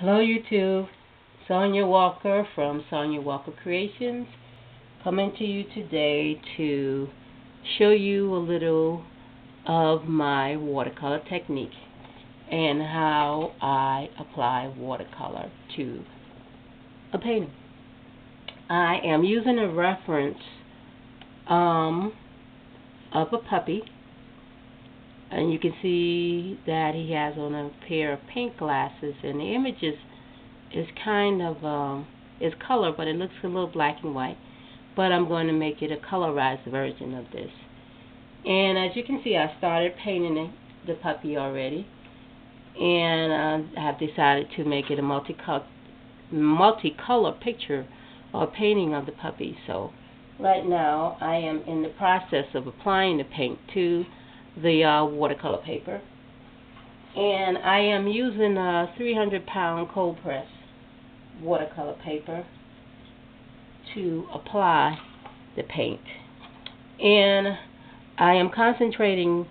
Hello YouTube, Sonia Walker from Sonia Walker Creations, coming to you today to show you a little of my watercolor technique and how I apply watercolor to a painting. I am using a reference of a puppy, and you can see that he has on a pair of pink glasses, and the image is kind of is color, but it looks a little black and white. But I'm going to make it a colorized version of this. And as you can see, I started painting the puppy already, and I have decided to make it a multicolor picture or painting of the puppy. So right now I am in the process of applying the paint to the watercolor paper, and I am using a 300-pound cold press watercolor paper to apply the paint. And I am concentrating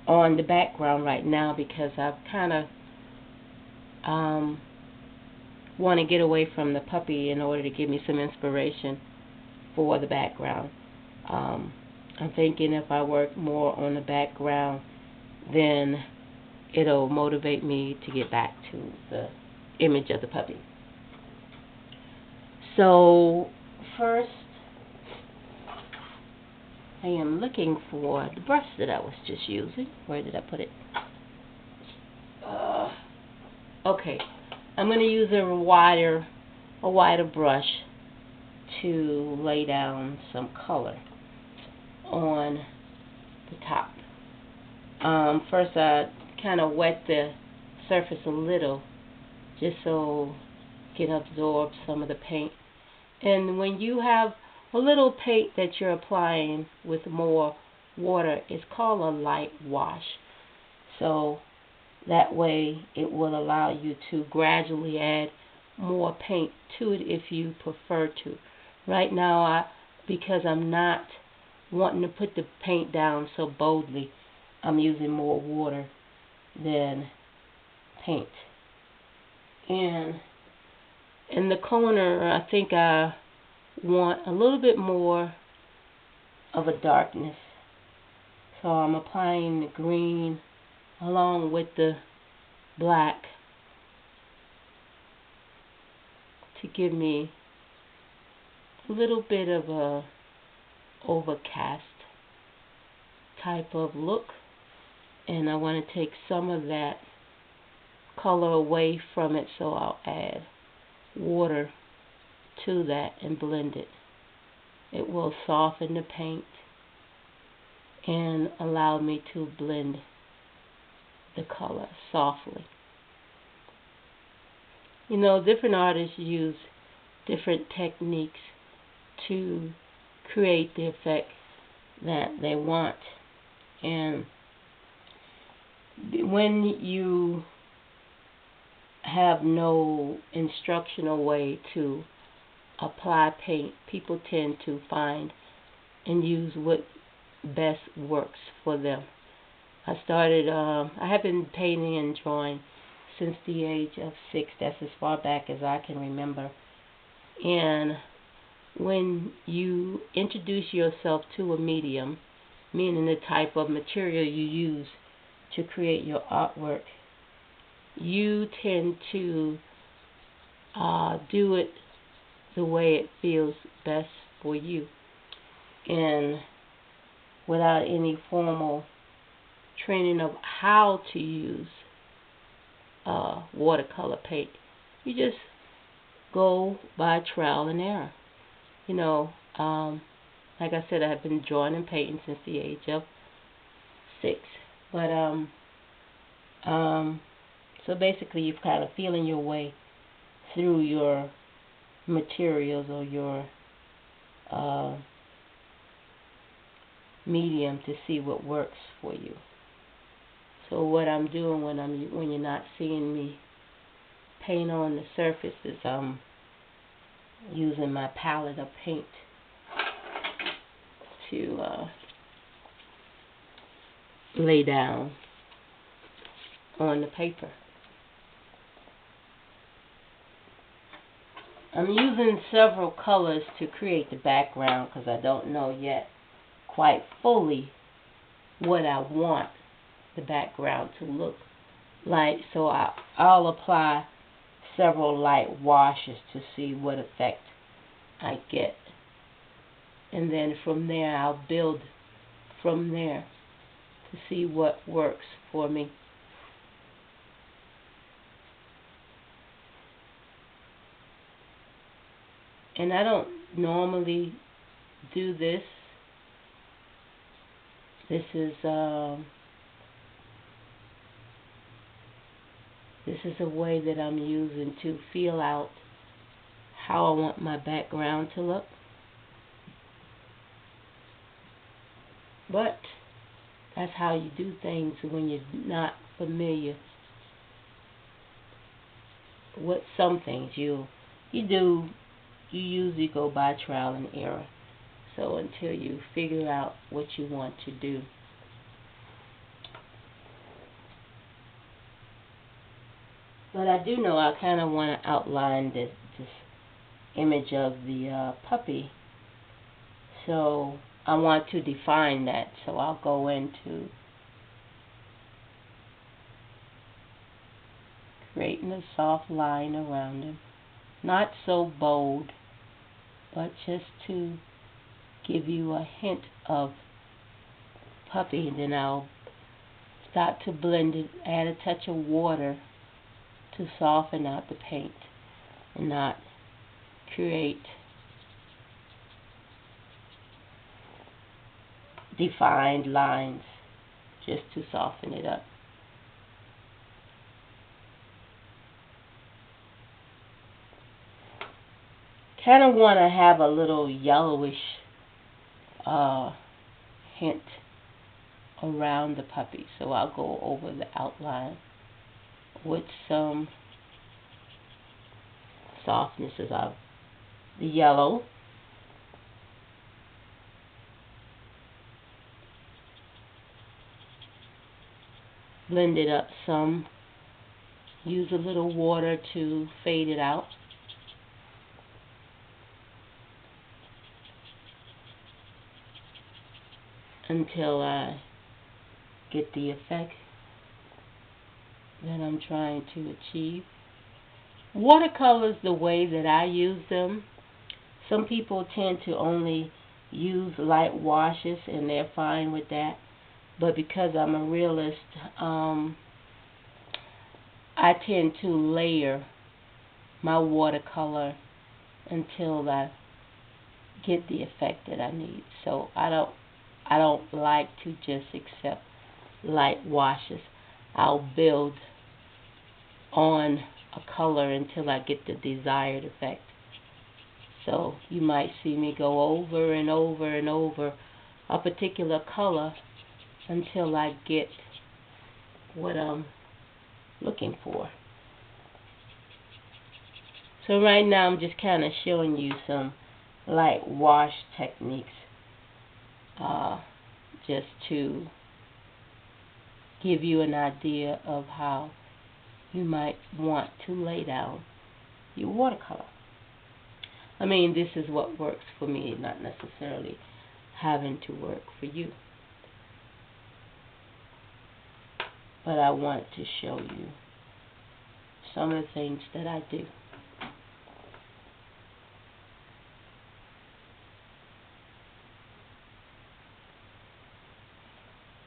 on the background right now because I've kind of want to get away from the puppy in order to give me some inspiration for the background. I'm thinking if I work more on the background, then it'll motivate me to get back to the image of the puppy. So first, I am looking for the brush that I was just using. Where did I put it? Okay, I'm going to use a wider brush to lay down some color on the top. First I kind of wet the surface a little just so it can absorb some of the paint. And when you have a little paint that you're applying with more water, it's called a light wash. So that way it will allow you to gradually add more paint to it if you prefer to. Right now, because I'm not wanting to put the paint down so boldly, I'm using more water than paint. And in the corner, I think I want a little bit more of a darkness. So I'm applying the green along with the black to give me a little bit of a overcast type of look, and I want to take some of that color away from it, so I'll add water to that and blend it. It will soften the paint and allow me to blend the color softly. You know, different artists use different techniques to create the effect that they want. And when you have no instructional way to apply paint, people tend to find and use what best works for them. I have been painting and drawing since the age of 6. That's as far back as I can remember. And when you introduce yourself to a medium, meaning the type of material you use to create your artwork, you tend to do it the way it feels best for you, and without any formal training of how to use watercolor paint. You just go by trial and error. You know, like I said, I've been drawing and painting since the age of 6. But so basically, you're kind of feeling your way through your materials or your medium to see what works for you. So what I'm doing when you're not seeing me paint on the surface is I'm using my palette of paint to lay down on the paper. I'm using several colors to create the background because I don't know yet quite fully what I want the background to look like. So I'll apply several light washes to see what effect I get. And then from there I'll build from there to see what works for me. And I don't normally do this. This is a way that I'm using to feel out how I want my background to look. But that's how you do things when you're not familiar with some things. You usually go by trial and error. So until you figure out what you want to do. But I do know I kind of want to outline this image of the puppy. So I want to define that. So I'll go into creating a soft line around him. Not so bold, but just to give you a hint of puppy. And then I'll start to blend it, add a touch of water to soften out the paint and not create defined lines, just to soften it up. Kind of want to have a little yellowish hint around the puppy, so I'll go over the outline with some softnesses of the yellow. Blend it up some. Use a little water to fade it out. Until I get the effect that I'm trying to achieve. Watercolors, the way that I use them, some people tend to only use light washes and they're fine with that. But because I'm a realist, I tend to layer my watercolor until I get the effect that I need. So I don't like to just accept light washes. I'll build on a color until I get the desired effect. So you might see me go over and over and over a particular color until I get what I'm looking for. So right now I'm just kind of showing you some light wash techniques just to give you an idea of how you might want to lay down your watercolor. I mean, this is what works for me, not necessarily having to work for you. But I want to show you some of the things that I do.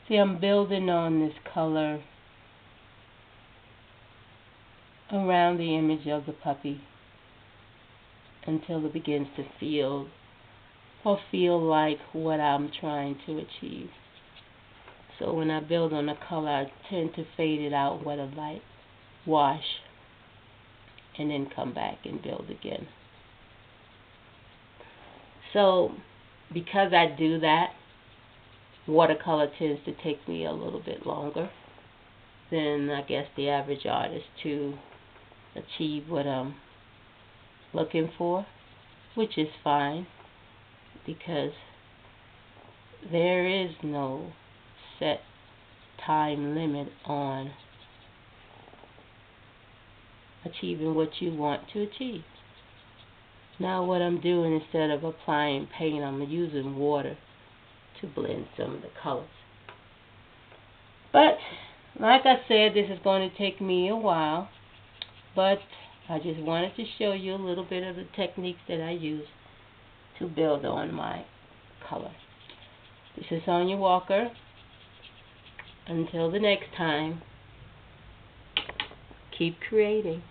See, I'm building on this color around the image of the puppy until it begins to feel like what I'm trying to achieve. So when I build on a color, I tend to fade it out with a light wash and then come back and build again. So because I do that, watercolor tends to take me a little bit longer than I guess the average artist to achieve what I'm looking for, which is fine because there is no set time limit on achieving what you want to achieve. Now what I'm doing, instead of applying paint, I'm using water to blend some of the colors. But like I said, this is going to take me a while, but I just wanted to show you a little bit of the techniques that I use to build on my color. This is Sonia Walker. Until the next time, keep creating.